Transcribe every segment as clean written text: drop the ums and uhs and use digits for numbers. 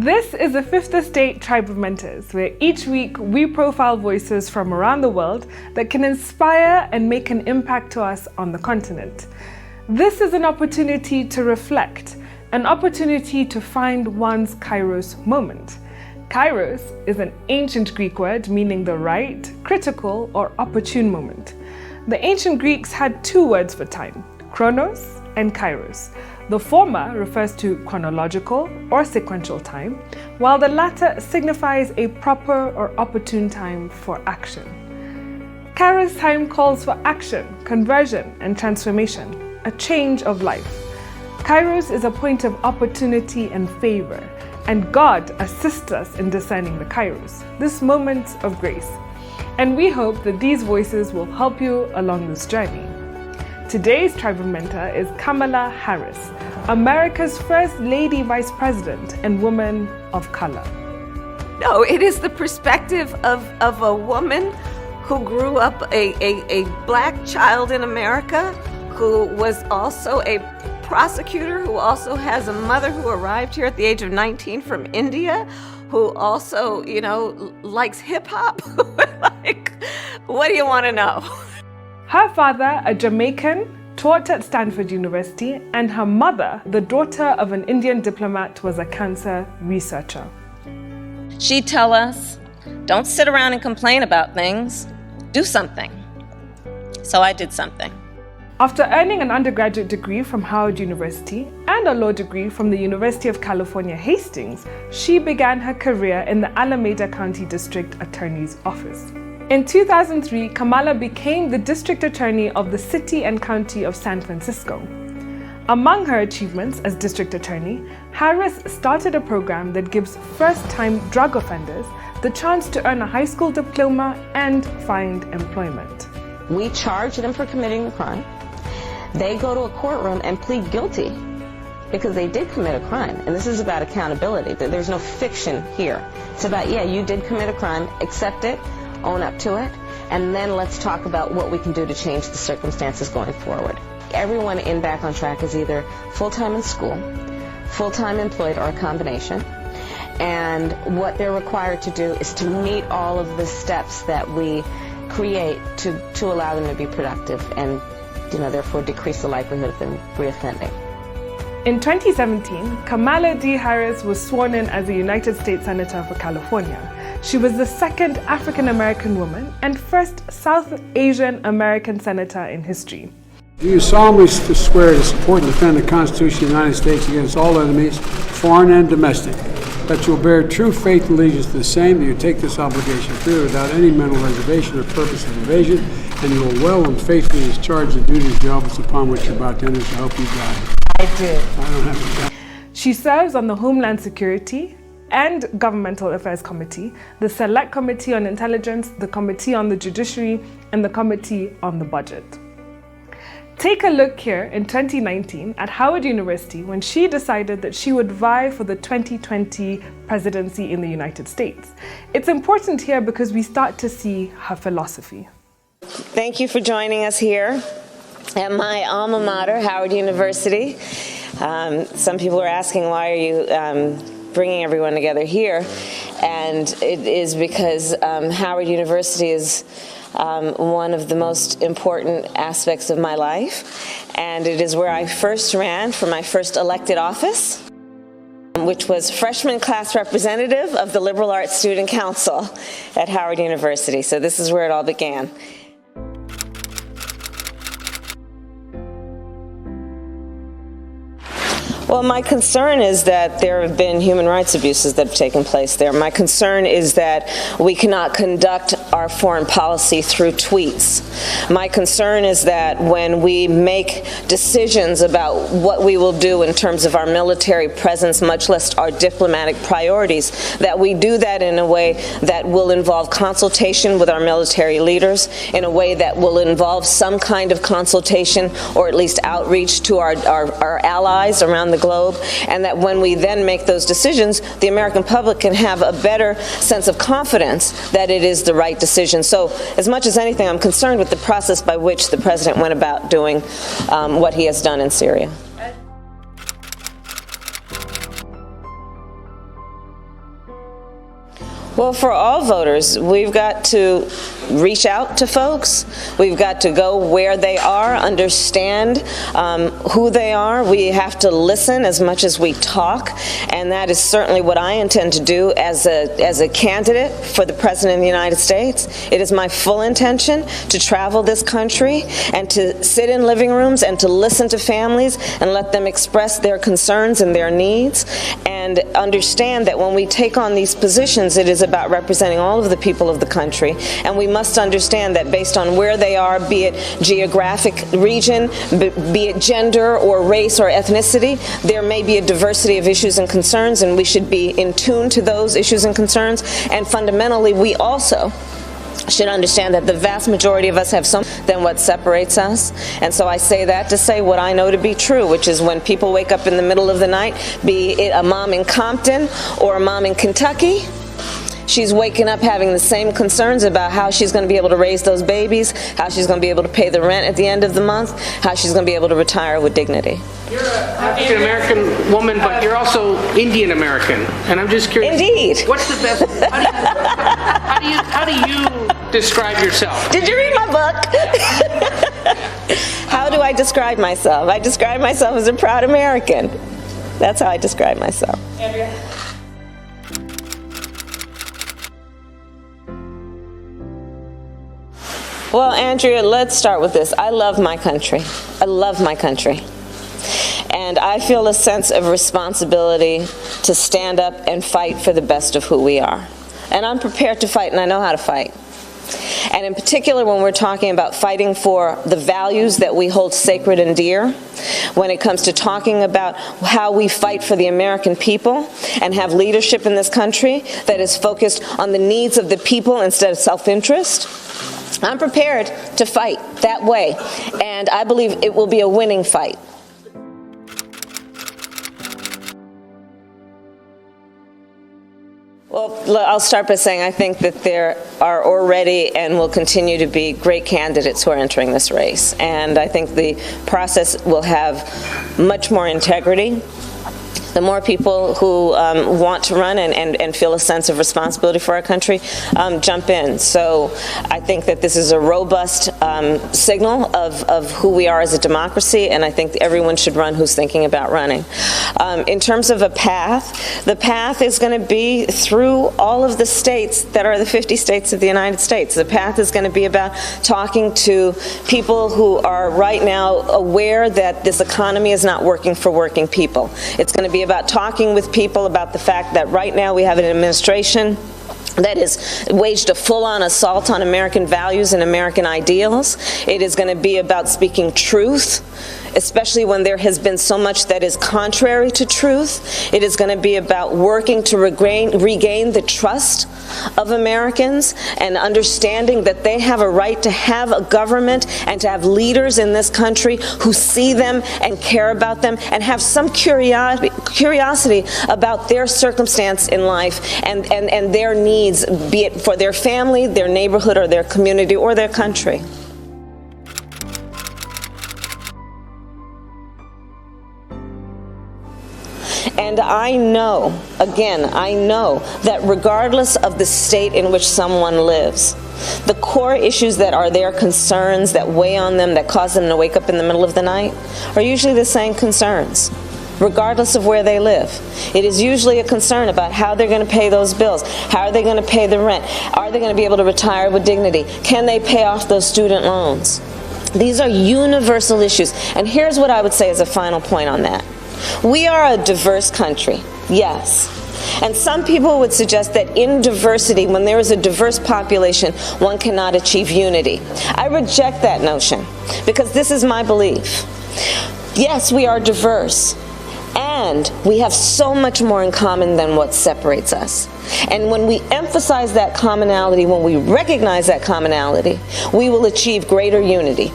This is the Fifth Estate Tribe of Mentors, where each week we profile voices from around the world that can inspire and make an impact to us on the continent. This is an opportunity to reflect, an opportunity to find one's Kairos moment. Kairos is an ancient Greek word meaning the right, critical, or opportune moment. The ancient Greeks had two words for time, chronos and kairos. The former refers to chronological or sequential time, while the latter signifies a proper or opportune time for action. Kairos time calls for action, conversion, and transformation, a change of life. Kairos is a point of opportunity and favor, and God assists us in discerning the Kairos, this moment of grace. And we hope that these voices will help you along this journey. Today's tribal mentor is Kamala Harris, America's first lady vice president and woman of color. No, it is the perspective of a woman who grew up a black child in America, who was also a prosecutor, who also has a mother who arrived here at the age of 19 from India, who also, likes hip hop. Like, what do you want to know? Her father, a Jamaican, taught at Stanford University, and her mother, the daughter of an Indian diplomat, was a cancer researcher. She'd tell us, don't sit around and complain about things, do something. So I did something. After earning an undergraduate degree from Howard University and a law degree from the University of California, Hastings, she began her career in the Alameda County District Attorney's Office. In 2003, Kamala became the District Attorney of the City and County of San Francisco. Among her achievements as District Attorney, Harris started a program that gives first-time drug offenders the chance to earn a high school diploma and find employment. We charge them for committing the crime. They go to a courtroom and plead guilty because they did commit a crime. And this is about accountability. There's no fiction here. It's about, yeah, you did commit a crime, accept it, own up to it, and then let's talk about what we can do to change the circumstances going forward. Everyone in Back on Track is either full-time in school, full-time employed, or a combination. And what they're required to do is to meet all of the steps that we create to allow them to be productive and, therefore decrease the likelihood of them reoffending. In 2017, Kamala D. Harris was sworn in as a United States Senator for California. She was the second African-American woman and first South Asian American senator in history. Do you solemnly swear to support and defend the Constitution of the United States against all enemies, foreign and domestic, that you will bear true faith and allegiance to the same, that you take this obligation freely without any mental reservation or purpose of evasion, and you will well and faithfully discharge the duties of the office upon which you're about to enter, so help you God? I did. I don't have to. She serves on the Homeland Security and Governmental Affairs Committee, the Select Committee on Intelligence, the Committee on the Judiciary, and the Committee on the Budget. Take a look here in 2019 at Howard University when she decided that she would vie for the 2020 presidency in the United States. It's important here because we start to see her philosophy. Thank you for joining us here at my alma mater, Howard University. Some people are asking, why are you bringing everyone together here? And it is because Howard University is one of the most important aspects of my life, and it is where I first ran for my first elected office, which was freshman class representative of the Liberal Arts Student Council at Howard University. So this is where it all began. Well, my concern is that there have been human rights abuses that have taken place there. My concern is that we cannot conduct our foreign policy through tweets. My concern is that when we make decisions about what we will do in terms of our military presence, much less our diplomatic priorities, that we do that in a way that will involve consultation with our military leaders, in a way that will involve some kind of consultation or at least outreach to our allies around the globe, and that when we then make those decisions, the American public can have a better sense of confidence that it is the right decision. So as much as anything, I'm concerned with the process by which the president went about doing what he has done in Syria. Well, for all voters, we've got to reach out to folks. We've got to go where they are, understand who they are. We have to listen as much as we talk, and that is certainly what I intend to do as a candidate for the President of the United States. It is my full intention to travel this country and to sit in living rooms and to listen to families and let them express their concerns and their needs, and understand that when we take on these positions, it is about representing all of the people of the country, and we must understand that based on where they are, be it geographic region, be it gender or race or ethnicity, there may be a diversity of issues and concerns, and we should be in tune to those issues and concerns. And fundamentally, we also should understand that the vast majority of us have something than what separates us. And so I say that to say what I know to be true, which is when people wake up in the middle of the night, be it a mom in Compton or a mom in Kentucky, she's waking up having the same concerns about how she's going to be able to raise those babies, how she's going to be able to pay the rent at the end of the month, how she's going to be able to retire with dignity. You're an African-American woman, but you're also Indian-American, and I'm just curious. Indeed. What's the best? How do you describe yourself? Did you read my book? How do I describe myself? I describe myself as a proud American. That's how I describe myself. Andrea? Well, Andrea, let's start with this. I love my country. I love my country. And I feel a sense of responsibility to stand up and fight for the best of who we are. And I'm prepared to fight, and I know how to fight. And in particular, when we're talking about fighting for the values that we hold sacred and dear, when it comes to talking about how we fight for the American people and have leadership in this country that is focused on the needs of the people instead of self-interest, I'm prepared to fight that way, and I believe it will be a winning fight. Well, I'll start by saying I think that there are already and will continue to be great candidates who are entering this race, and I think the process will have much more integrity. The more people who want to run and feel a sense of responsibility for our country jump in. So I think that this is a robust signal of who we are as a democracy, and I think everyone should run who's thinking about running. In terms of a path, the path is going to be through all of the states that are the 50 states of the United States. The path is going to be about talking to people who are right now aware that this economy is not working for working people. It's going to be about talking with people about the fact that right now we have an administration that has waged a full-on assault on American values and American ideals. It is going to be about speaking truth, especially when there has been so much that is contrary to truth. It is going to be about working to regain the trust of Americans and understanding that they have a right to have a government and to have leaders in this country who see them and care about them and have some curiosity about their circumstance in life and their needs, be it for their family, their neighborhood, or their community, or their country. And I know, again, I know that regardless of the state in which someone lives, the core issues that are their concerns, that weigh on them, that cause them to wake up in the middle of the night, are usually the same concerns, regardless of where they live. It is usually a concern about how they're going to pay those bills, how are they going to pay the rent, are they going to be able to retire with dignity, can they pay off those student loans? These are universal issues. And here's what I would say as a final point on that. We are a diverse country, yes. And some people would suggest that in diversity, when there is a diverse population, one cannot achieve unity. I reject that notion because this is my belief. Yes, we are diverse, and we have so much more in common than what separates us. And when we emphasize that commonality, when we recognize that commonality, we will achieve greater unity.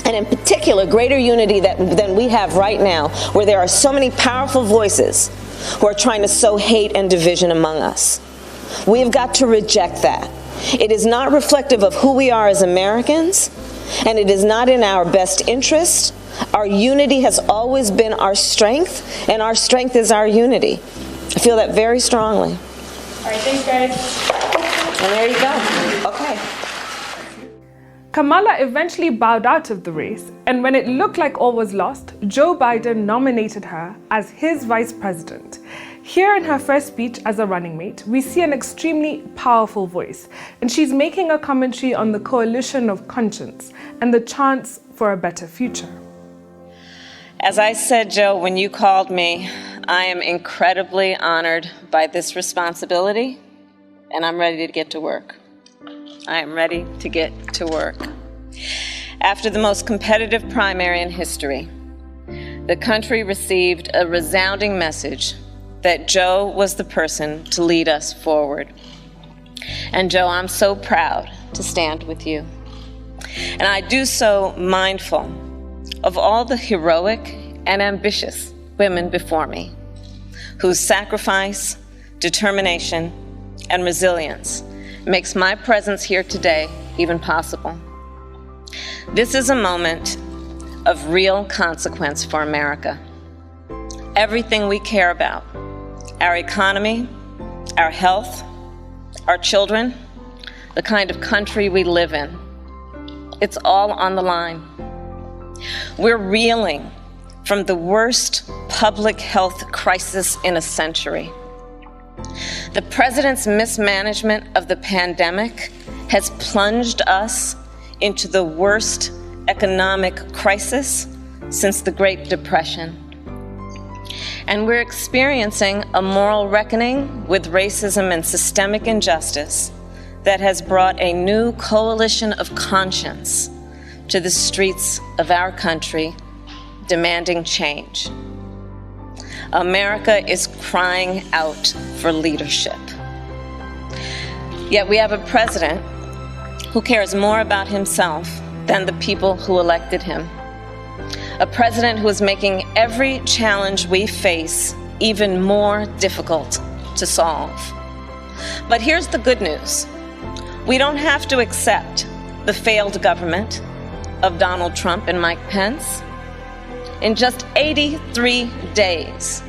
And in particular, greater unity than we have right now, where there are so many powerful voices who are trying to sow hate and division among us. We have got to reject that. It is not reflective of who we are as Americans, and it is not in our best interest. Our unity has always been our strength, and our strength is our unity. I feel that very strongly. All right, thanks, guys. And there you go. Okay. Kamala eventually bowed out of the race, and when it looked like all was lost, Joe Biden nominated her as his vice president. Here in her first speech as a running mate, we see an extremely powerful voice, and she's making a commentary on the coalition of conscience and the chance for a better future. As I said, Joe, when you called me, I am incredibly honored by this responsibility, and I'm ready to get to work. I am ready to get to work. After the most competitive primary in history, the country received a resounding message that Joe was the person to lead us forward. And Joe, I'm so proud to stand with you. And I do so mindful of all the heroic and ambitious women before me, whose sacrifice, determination, and resilience makes my presence here today even possible. This is a moment of real consequence for America. Everything we care about, our economy, our health, our children, the kind of country we live in, it's all on the line. We're reeling from the worst public health crisis in a century. The president's mismanagement of the pandemic has plunged us into the worst economic crisis since the Great Depression. And we're experiencing a moral reckoning with racism and systemic injustice that has brought a new coalition of conscience to the streets of our country, demanding change. America is crying out for leadership. Yet we have a president who cares more about himself than the people who elected him. A president who is making every challenge we face even more difficult to solve. But here's the good news. We don't have to accept the failed government of Donald Trump and Mike Pence. In just 83 days,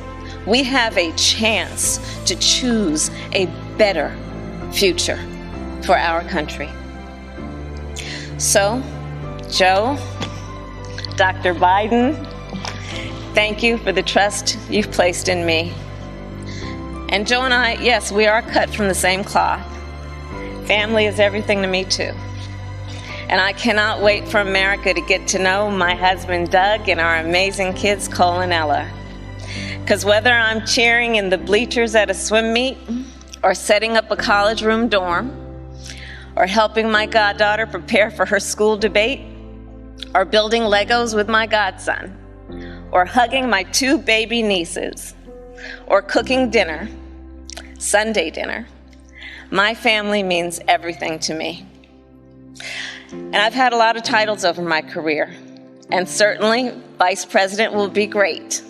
we have a chance to choose a better future for our country. So, Joe, Dr. Biden, thank you for the trust you've placed in me. And Joe and I, yes, we are cut from the same cloth. Family is everything to me, too. And I cannot wait for America to get to know my husband, Doug, and our amazing kids, Cole and Ella. Because whether I'm cheering in the bleachers at a swim meet, or setting up a college room dorm, or helping my goddaughter prepare for her school debate, or building Legos with my godson, or hugging my 2 baby nieces, or cooking dinner, Sunday dinner, my family means everything to me. And I've had a lot of titles over my career, and certainly Vice President will be great.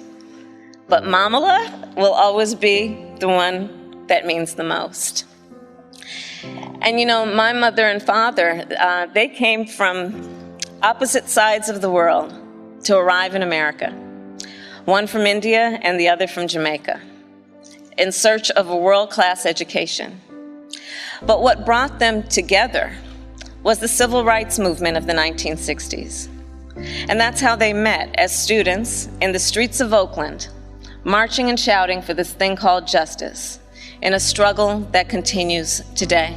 But Mamala will always be the one that means the most. And you know, my mother and father, they came from opposite sides of the world to arrive in America. One from India and the other from Jamaica, in search of a world-class education. But what brought them together was the civil rights movement of the 1960s. And that's how they met, as students in the streets of Oakland, marching and shouting for this thing called justice, in a struggle that continues today.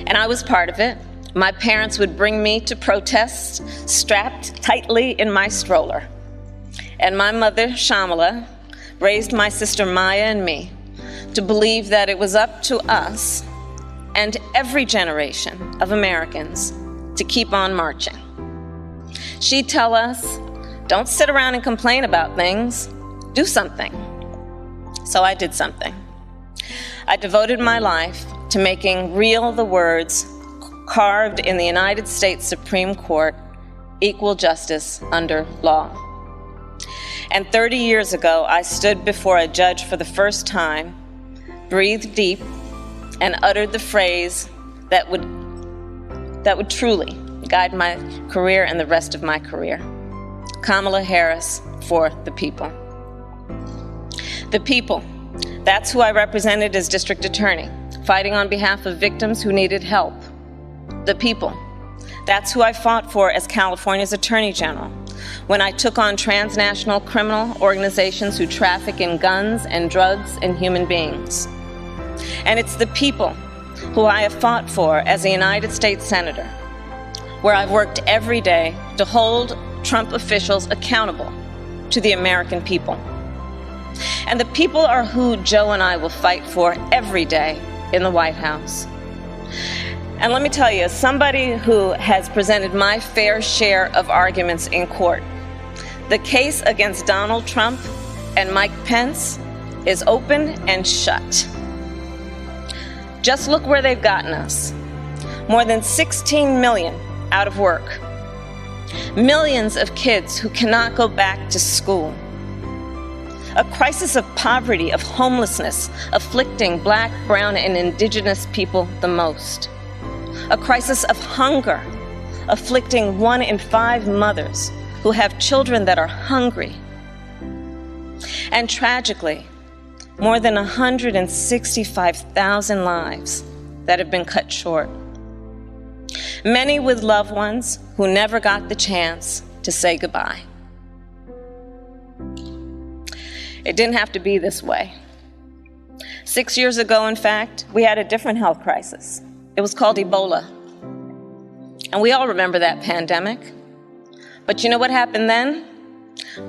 And I was part of it. My parents would bring me to protests strapped tightly in my stroller. And my mother, Shamala, raised my sister Maya and me to believe that it was up to us and every generation of Americans to keep on marching. She'd tell us, don't sit around and complain about things, do something. So I did something. I devoted my life to making real the words carved in the United States Supreme Court, equal justice under law. And 30 years ago, I stood before a judge for the first time, breathed deep, and uttered the phrase that would truly guide my career and the rest of my career. Kamala Harris for the people. The people, that's who I represented as district attorney fighting on behalf of victims who needed help. The people. That's who I fought for as California's Attorney General when I took on transnational criminal organizations who traffic in guns and drugs and human beings. And it's the people who I have fought for as a United States Senator, where I've worked every day to hold Trump officials accountable to the American people. And the people are who Joe and I will fight for every day in the White House. And let me tell you, as somebody who has presented my fair share of arguments in court, the case against Donald Trump and Mike Pence is open and shut. Just look where they've gotten us. More than 16 million out of work. Millions of kids who cannot go back to school. A crisis of poverty, of homelessness, afflicting Black, brown, and indigenous people the most. A crisis of hunger, afflicting 1 in 5 mothers who have children that are hungry. And tragically, more than 165,000 lives that have been cut short. Many with loved ones who never got the chance to say goodbye. It didn't have to be this way. 6 years ago, in fact, we had a different health crisis. It was called Ebola. And we all remember that pandemic. But you know what happened then?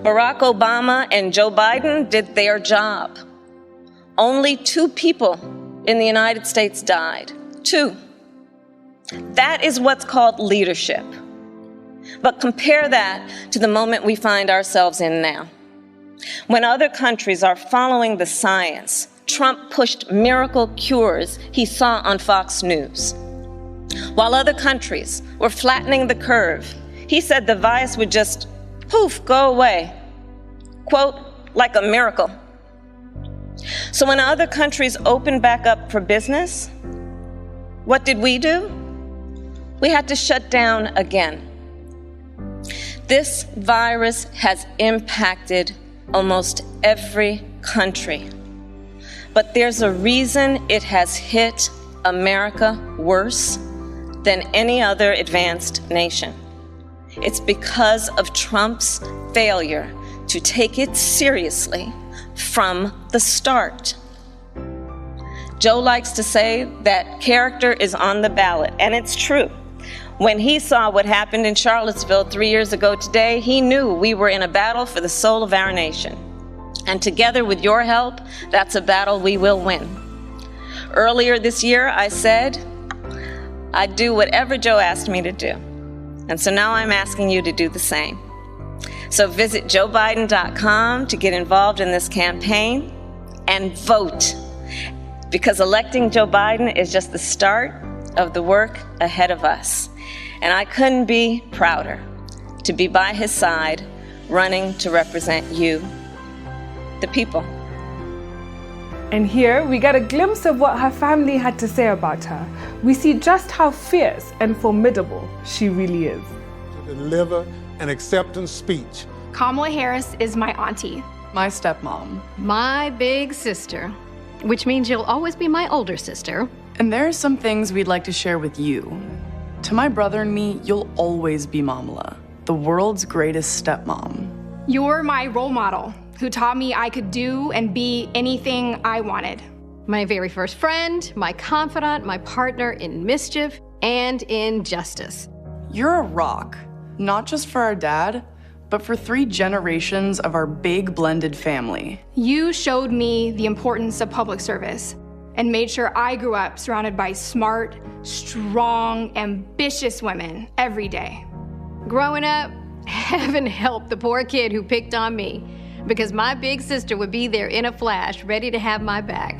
Barack Obama and Joe Biden did their job. Only 2 people in the United States died. 2. That is what's called leadership. But compare that to the moment we find ourselves in now. When other countries are following the science, Trump pushed miracle cures he saw on Fox News. While other countries were flattening the curve, he said the virus would just, poof, go away. Quote, like a miracle. So when other countries opened back up for business, what did we do? We had to shut down again. This virus has impacted almost every country. But there's a reason it has hit America worse than any other advanced nation. It's because of Trump's failure to take it seriously from the start. Joe likes to say that character is on the ballot, and it's true. When he saw what happened in Charlottesville 3 years ago today, he knew we were in a battle for the soul of our nation. And together with your help, that's a battle we will win. Earlier this year, I said I'd do whatever Joe asked me to do. And so now I'm asking you to do the same. So visit joebiden.com to get involved in this campaign and vote. Because electing Joe Biden is just the start of the work ahead of us. And I couldn't be prouder to be by his side, running to represent you, the people. And here we get a glimpse of what her family had to say about her. We see just how fierce and formidable she really is. To deliver an acceptance speech. Kamala Harris is my auntie. My stepmom. My big sister, which means you'll always be my older sister. And there are some things we'd like to share with you. To my brother and me, you'll always be Mamala, the world's greatest stepmom. You're my role model, who taught me I could do and be anything I wanted. My very first friend, my confidant, my partner in mischief and in justice. You're a rock, not just for our dad, but for 3 generations of our big blended family. You showed me the importance of public service and made sure I grew up surrounded by smart, strong, ambitious women every day. Growing up, heaven help the poor kid who picked on me, because my big sister would be there in a flash, ready to have my back.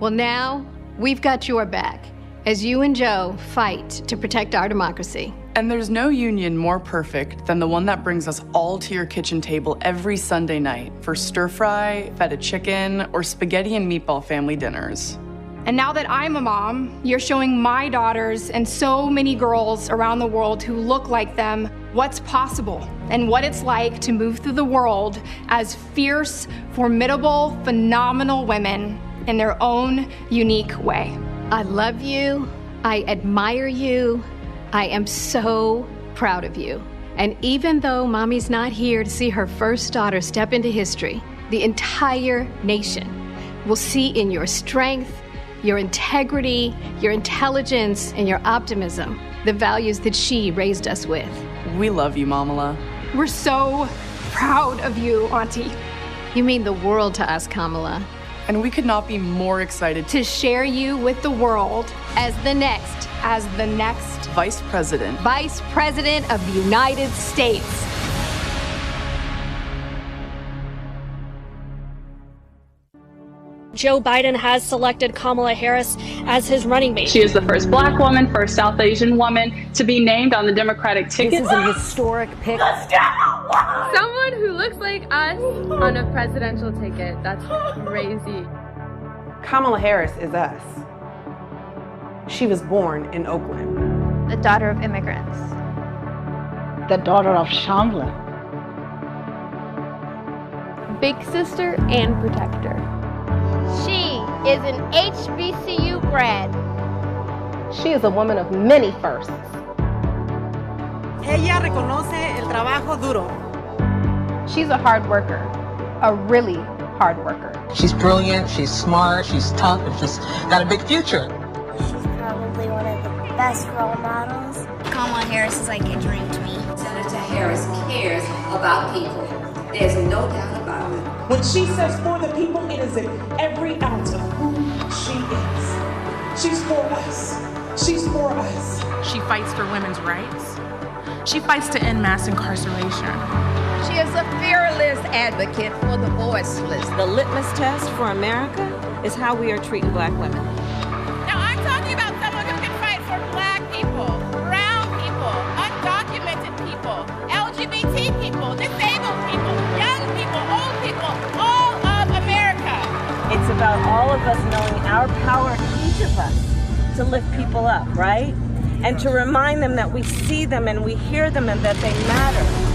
Well, now we've got your back as you and Joe fight to protect our democracy. And there's no union more perfect than the one that brings us all to your kitchen table every Sunday night for stir fry, feta chicken, or spaghetti and meatball family dinners. And now that I'm a mom, you're showing my daughters and so many girls around the world who look like them what's possible and what it's like to move through the world as fierce, formidable, phenomenal women in their own unique way. I love you. I admire you. I am so proud of you. And even though Mommy's not here to see her first daughter step into history, the entire nation will see in your strength, your integrity, your intelligence, and your optimism the values that she raised us with. We love you, Mamala. We're so proud of you, Auntie. You mean the world to us, Kamala. And we could not be more excited To share you with the world As the next Vice President. Vice President of the United States. Joe Biden has selected Kamala Harris as his running mate. She is the first black woman, first South Asian woman to be named on the Democratic ticket. This is a historic pick. Someone who looks like us on a presidential ticket. That's crazy. Kamala Harris is us. She was born in Oakland. The daughter of immigrants. The daughter of Chandler. Big sister and protector. She is an HBCU grad. She is a woman of many firsts. Ella reconoce el trabajo duro. She's a hard worker, a really hard worker. She's brilliant, she's smart, she's tough, and she's got a big future. She's probably one of the best role models. Kamala Harris is like a dream to me. Senator Harris cares about people. There's no doubt about it. When she says for the people, it is in every ounce of who she is. She's for us. She's for us. She fights for women's rights. She fights to end mass incarceration. She is a fearless advocate for the voiceless. The litmus test for America is how we are treating black women. Now I'm talking about someone who can fight for black people, brown people, undocumented people, LGBT people, disabled people, young people, old people, all of America. It's about all of us knowing our power, each of us, to lift people up, right? And to remind them that we see them and we hear them and that they matter.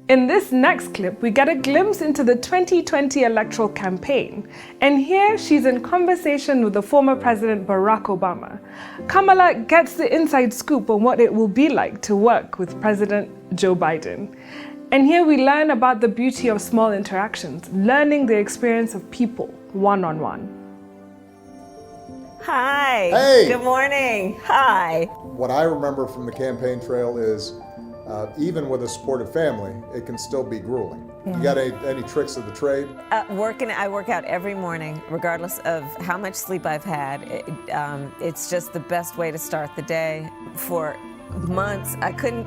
In this next clip, we get a glimpse into the 2020 electoral campaign. And here she's in conversation with the former President Barack Obama. Kamala gets the inside scoop on what it will be like to work with President Joe Biden. And here we learn about the beauty of small interactions, learning the experience of people one-on-one. Hi. Hey. Good morning. Hi. What I remember from the campaign trail is even with a supportive family, it can still be grueling. Yeah. You got any tricks of the trade? I work out every morning, regardless of how much sleep I've had. It's just the best way to start the day. For months, I couldn't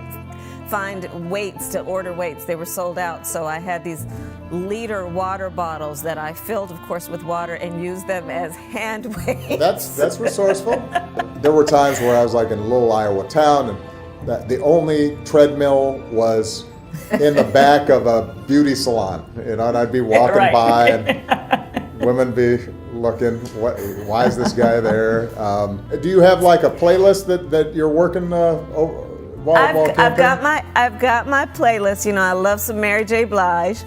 find weights to order weights. They were sold out, so I had these liter water bottles that I filled, of course, with water and used them as hand weights. That's resourceful. There were times where I was like in a little Iowa town, and the only treadmill was in the back of a beauty salon, and I'd be walking by, and women be looking, why is this guy there? Do you have like a playlist that you're working while I've got my playlist. You know, I love some Mary J. Blige,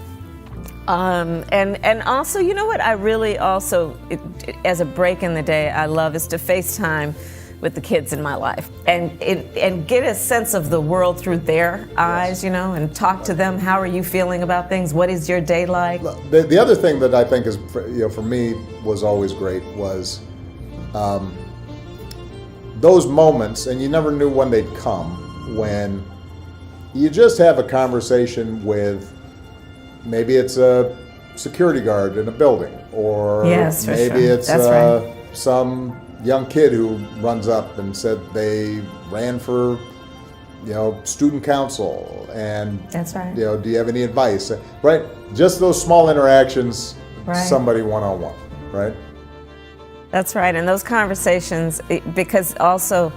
and also, you know what I really also, as a break in the day, I love is to FaceTime with the kids in my life and get a sense of the world through their eyes, you know, and talk to them. How are you feeling about things? What is your day like? The other thing that I think is, for me was always great was those moments, and you never knew when they'd come, when you just have a conversation with, maybe it's a security guard in a building, or maybe it's some young kid who runs up and said they ran for, student council, and that's right. Do you have any advice? Right, just those small interactions, somebody one-on-one, right? That's right, and those conversations, because also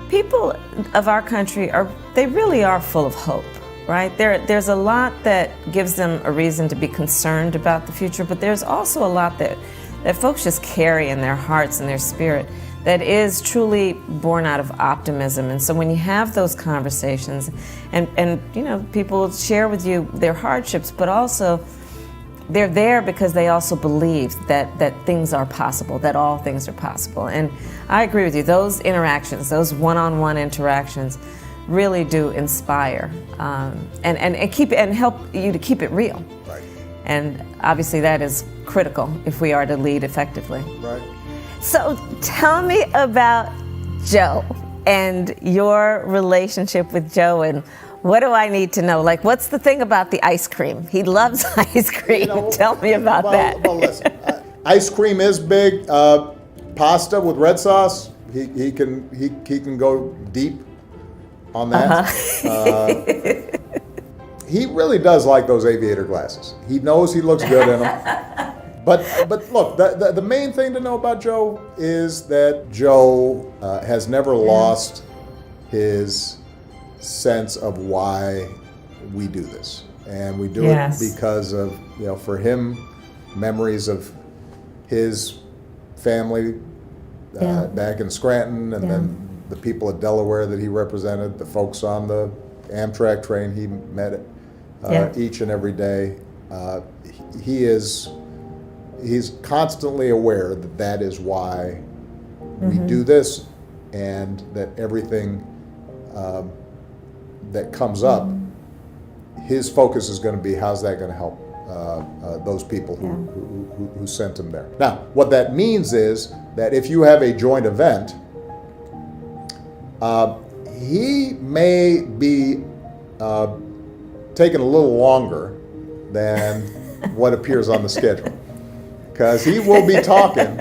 people of our country they really are full of hope, right? There's a lot that gives them a reason to be concerned about the future, but there's also a lot that folks just carry in their hearts and their spirit that is truly born out of optimism. And so when you have those conversations and people share with you their hardships, but also they're there because they also believe that things are possible, that all things are possible. And I agree with you, those interactions, those one-on-one interactions really do inspire and help you to keep it real. Right. And obviously that is critical if we are to lead effectively. Right. So tell me about Joe and your relationship with Joe, and what do I need to know? Like, what's the thing about the ice cream? He loves ice cream. Tell me about that. Well, listen, ice cream is big. Pasta with red sauce, he can go deep on that. He really does like those aviator glasses. He knows he looks good in them. But look, the main thing to know about Joe is that Joe has never lost his sense of why we do this. And we do it because of, for him, memories of his family back in Scranton, and then the people at Delaware that he represented, the folks on the Amtrak train he met each and every day. He's constantly aware that is why we do this, and that everything that comes up, his focus is going to be how's that going to help those people who sent him there. Now, what that means is that if you have a joint event, he may be taking a little longer than what appears on the schedule, because he will be talking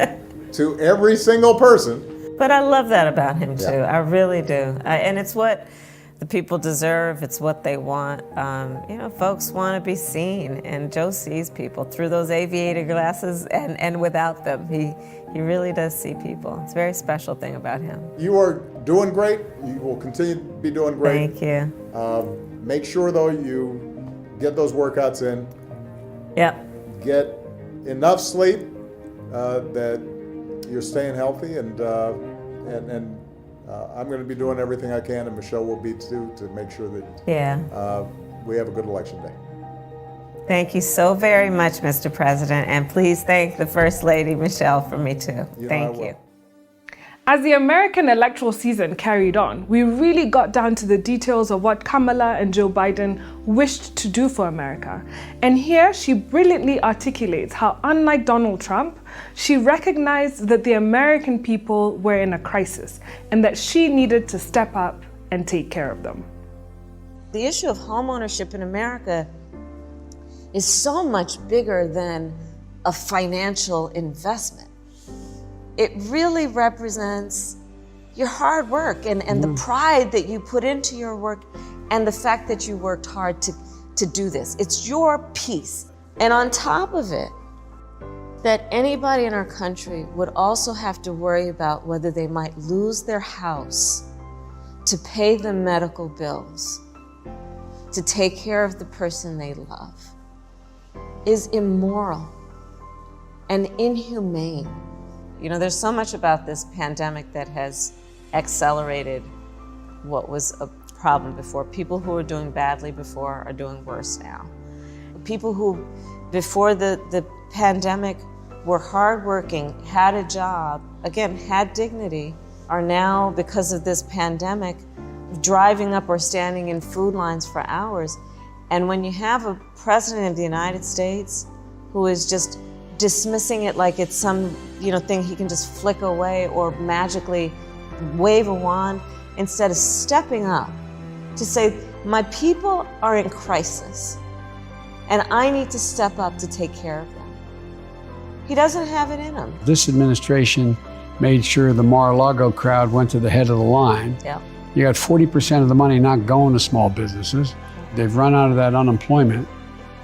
to every single person. But I love that about him too. I really do. And it's what the people deserve. It's what they want. Folks want to be seen, and Joe sees people through those aviator glasses and without them. He really does see people. It's a very special thing about him. You are doing great. You will continue to be doing great. Thank you. Make sure, though, you get those workouts in. Yep. Get enough sleep that you're staying healthy, and I'm going to be doing everything I can, and Michelle will be too, to make sure that we have a good election day. Thank you so very much, Mr. President, and please thank the First Lady, Michelle, for me too. Thank you. As the American electoral season carried on, we really got down to the details of what Kamala and Joe Biden wished to do for America. And here she brilliantly articulates how, unlike Donald Trump, she recognized that the American people were in a crisis and that she needed to step up and take care of them. The issue of homeownership in America is so much bigger than a financial investment. It really represents your hard work and the pride that you put into your work, and the fact that you worked hard to do this. It's your piece. And on top of it, that anybody in our country would also have to worry about whether they might lose their house to pay the medical bills, to take care of the person they love, is immoral and inhumane. There's so much about this pandemic that has accelerated what was a problem before. People who were doing badly before are doing worse now. People who, before the pandemic, were hardworking, had a job, again, had dignity, are now, because of this pandemic, driving up or standing in food lines for hours. And when you have a president of the United States who is just dismissing it like it's some thing he can just flick away or magically wave a wand, instead of stepping up to say, my people are in crisis and I need to step up to take care of them. He doesn't have it in him. This administration made sure the Mar-a-Lago crowd went to the head of the line. Yeah. You got 40% of the money not going to small businesses. They've run out of that unemployment.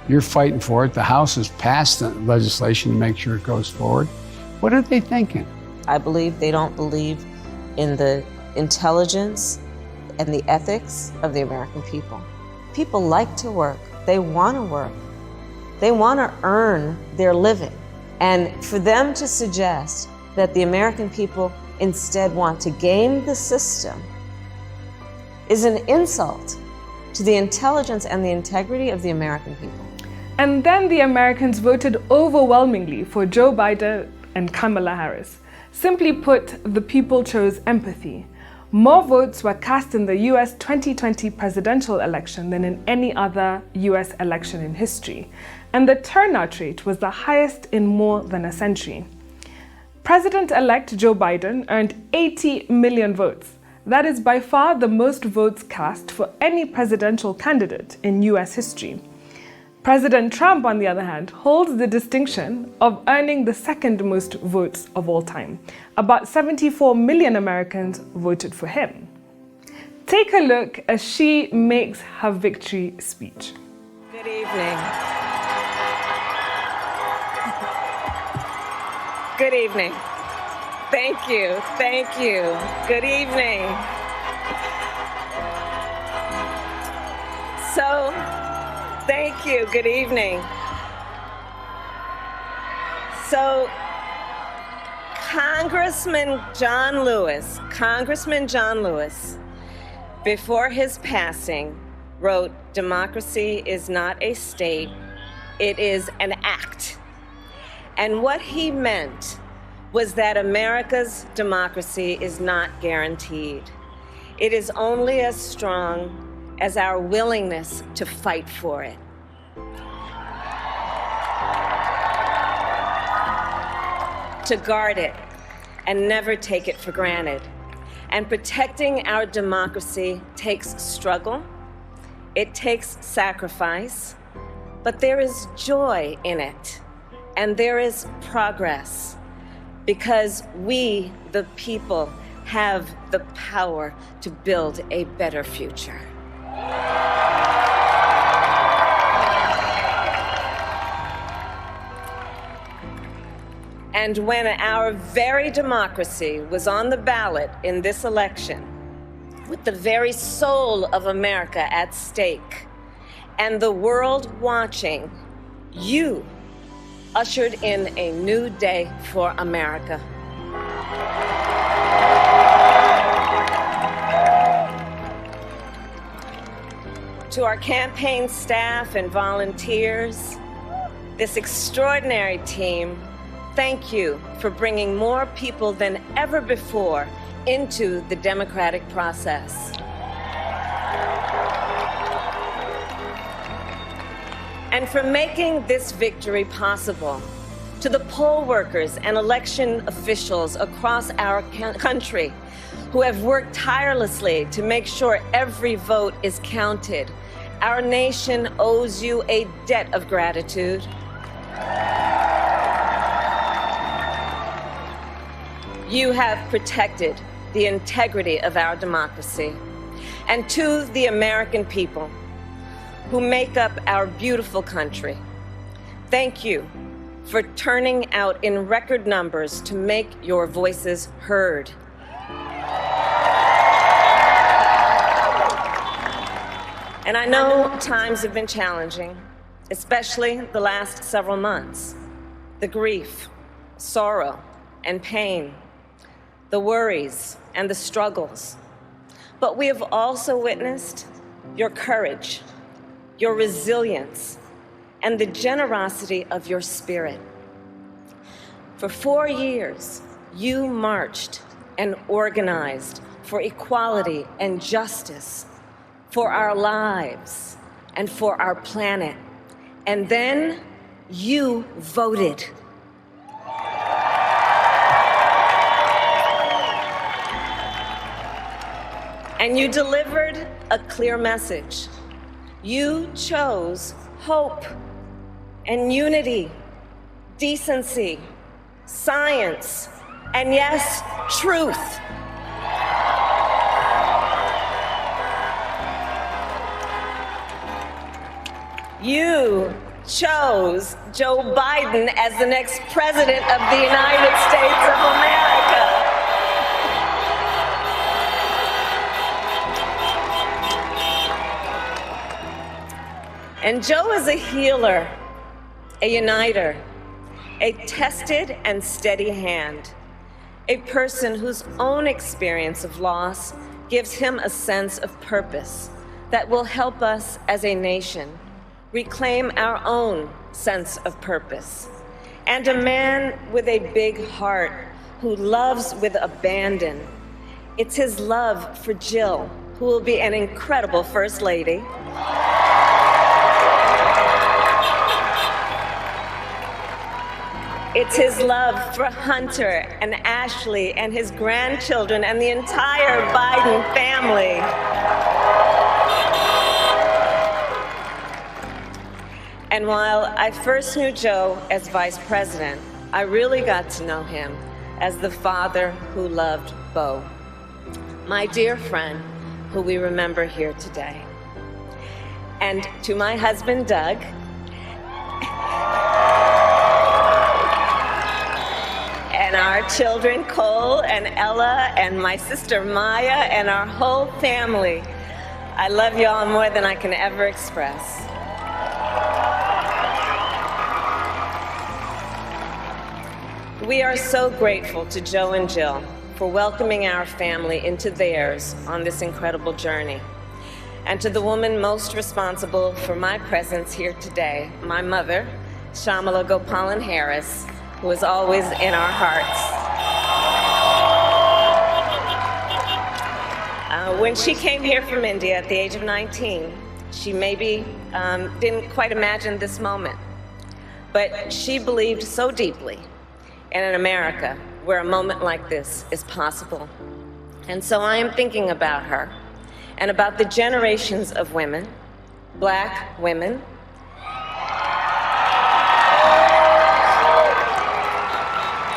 You're fighting for it. The House has passed the legislation to make sure it goes forward. What are they thinking? I believe they don't believe in the intelligence and the ethics of the American people. People like to work. They want to work. They want to earn their living. And for them to suggest that the American people instead want to game the system is an insult to the intelligence and the integrity of the American people. And then the Americans voted overwhelmingly for Joe Biden and Kamala Harris. Simply put, the people chose empathy. More votes were cast in the US 2020 presidential election than in any other US election in history. And the turnout rate was the highest in more than a century. President-elect Joe Biden earned 80 million votes. That is by far the most votes cast for any presidential candidate in US history. President Trump, on the other hand, holds the distinction of earning the second most votes of all time. About 74 million Americans voted for him. Take a look as she makes her victory speech. Good evening. Good evening. Thank you. Thank you. Good evening. So, thank you. Good evening. So, Congressman John Lewis, before his passing, wrote, "Democracy is not a state, it is an act." And what he meant was that America's democracy is not guaranteed. It is only as strong as our willingness to fight for it. To guard it and never take it for granted. And protecting our democracy takes struggle, it takes sacrifice, but there is joy in it, and there is progress. Because we, the people, have the power to build a better future. And when our very democracy was on the ballot in this election, with the very soul of America at stake, and the world watching, you ushered in a new day for America. To our campaign staff and volunteers, this extraordinary team, thank you for bringing more people than ever before into the democratic process. And for making this victory possible. To the poll workers and election officials across our country who have worked tirelessly to make sure every vote is counted, our nation owes you a debt of gratitude. You have protected the integrity of our democracy. And to the American people who make up our beautiful country, thank you for turning out in record numbers to make your voices heard. And I know times have been challenging, especially the last several months. The grief, sorrow, and pain, the worries and the struggles. But we have also witnessed your courage, your resilience, and the generosity of your spirit. For 4 years, you marched and organized for equality and justice, for our lives and for our planet. And then you voted. And you delivered a clear message. You chose hope and unity, decency, science, and yes, truth. You chose Joe Biden as the next president of the United States of America. And Joe is a healer, a uniter, a tested and steady hand, a person whose own experience of loss gives him a sense of purpose that will help us as a nation reclaim our own sense of purpose. And a man with a big heart who loves with abandon. It's his love for Jill, who will be an incredible First Lady. It's his love for Hunter and Ashley and his grandchildren and the entire Biden family. And while I first knew Joe as vice president, I really got to know him as the father who loved Bo, my dear friend who we remember here today. And to my husband, Doug, and our children, Cole and Ella, and my sister Maya, and our whole family, I love you all more than I can ever express. We are so grateful to Joe and Jill for welcoming our family into theirs on this incredible journey. And to the woman most responsible for my presence here today, my mother, Kamala Harris, who is always in our hearts. When she came here from India at the age of 19, she maybe didn't quite imagine this moment, but she believed so deeply in an America where a moment like this is possible. And so I am thinking about her and about the generations of women, Black women,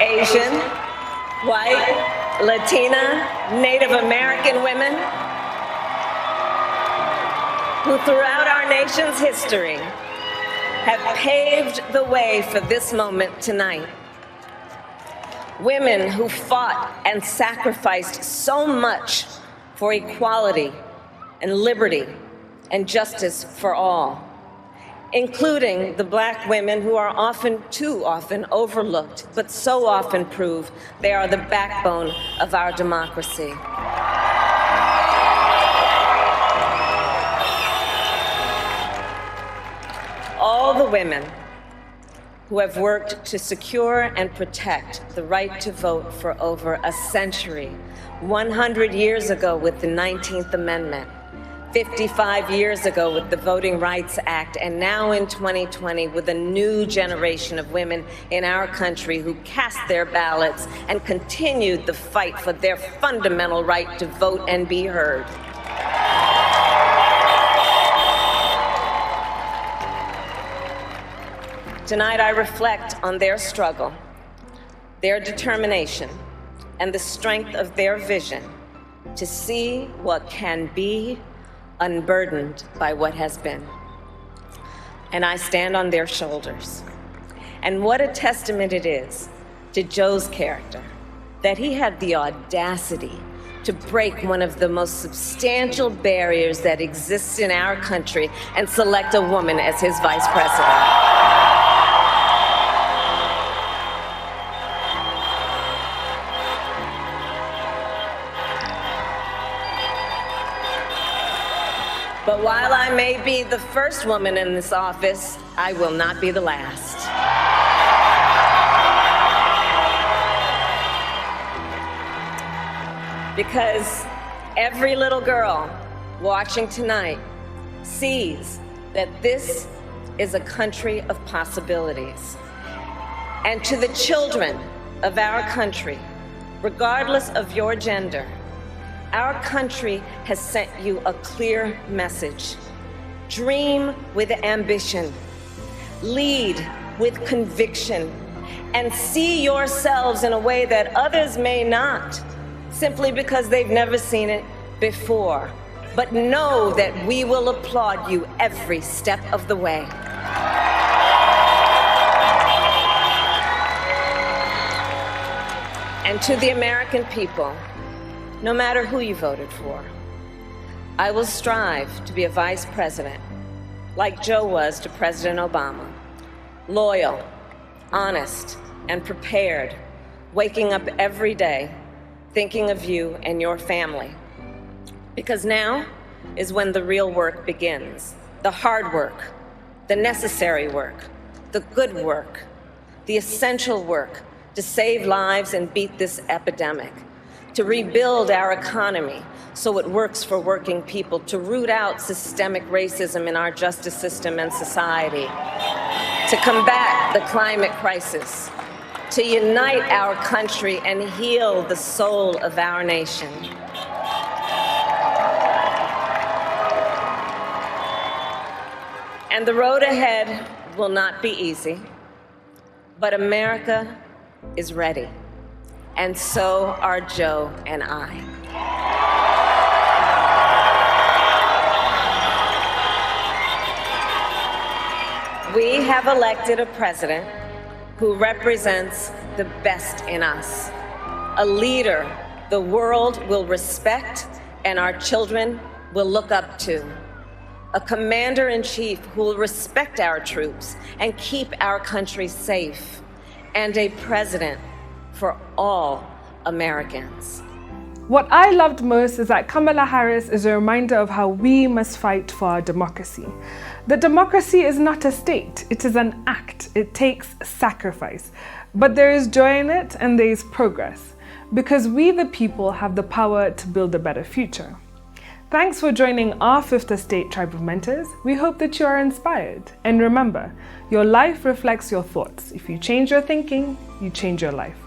Asian, white, Latina, Native American women who throughout our nation's history have paved the way for this moment tonight. Women who fought and sacrificed so much for equality and liberty and justice for all, including the Black women who are too often overlooked, but so often prove they are the backbone of our democracy. All the women who have worked to secure and protect the right to vote for over a century, 100 years ago with the 19th Amendment, 55 years ago with the Voting Rights Act, and now in 2020 with a new generation of women in our country who cast their ballots and continued the fight for their fundamental right to vote and be heard. Tonight I reflect on their struggle, their determination, and the strength of their vision to see what can be unburdened by what has been. And I stand on their shoulders. And what a testament it is to Joe's character that he had the audacity to break one of the most substantial barriers that exists in our country and select a woman as his vice president. But while I may be the first woman in this office, I will not be the last. Because every little girl watching tonight sees that this is a country of possibilities. And to the children of our country, regardless of your gender, our country has sent you a clear message. Dream with ambition, lead with conviction, and see yourselves in a way that others may not, simply because they've never seen it before. But know that we will applaud you every step of the way. And to the American people, no matter who you voted for, I will strive to be a vice president, like Joe was to President Obama, loyal, honest, and prepared, waking up every day thinking of you and your family. Because now is when the real work begins. The hard work, the necessary work, the good work, the essential work to save lives and beat this epidemic, to rebuild our economy so it works for working people, to root out systemic racism in our justice system and society, to combat the climate crisis, to unite our country and heal the soul of our nation. And the road ahead will not be easy, but America is ready, and so are Joe and I. We have elected a president who represents the best in us, a leader the world will respect and our children will look up to, a commander-in-chief who will respect our troops and keep our country safe, and a president for all Americans. What I loved most is that Kamala Harris is a reminder of how we must fight for our democracy. The democracy is not a state, it is an act. It takes sacrifice. But there is joy in it and there is progress, because we the people have the power to build a better future. Thanks for joining our Fifth Estate Tribe of Mentors. We hope that you are inspired. And remember, your life reflects your thoughts. If you change your thinking, you change your life.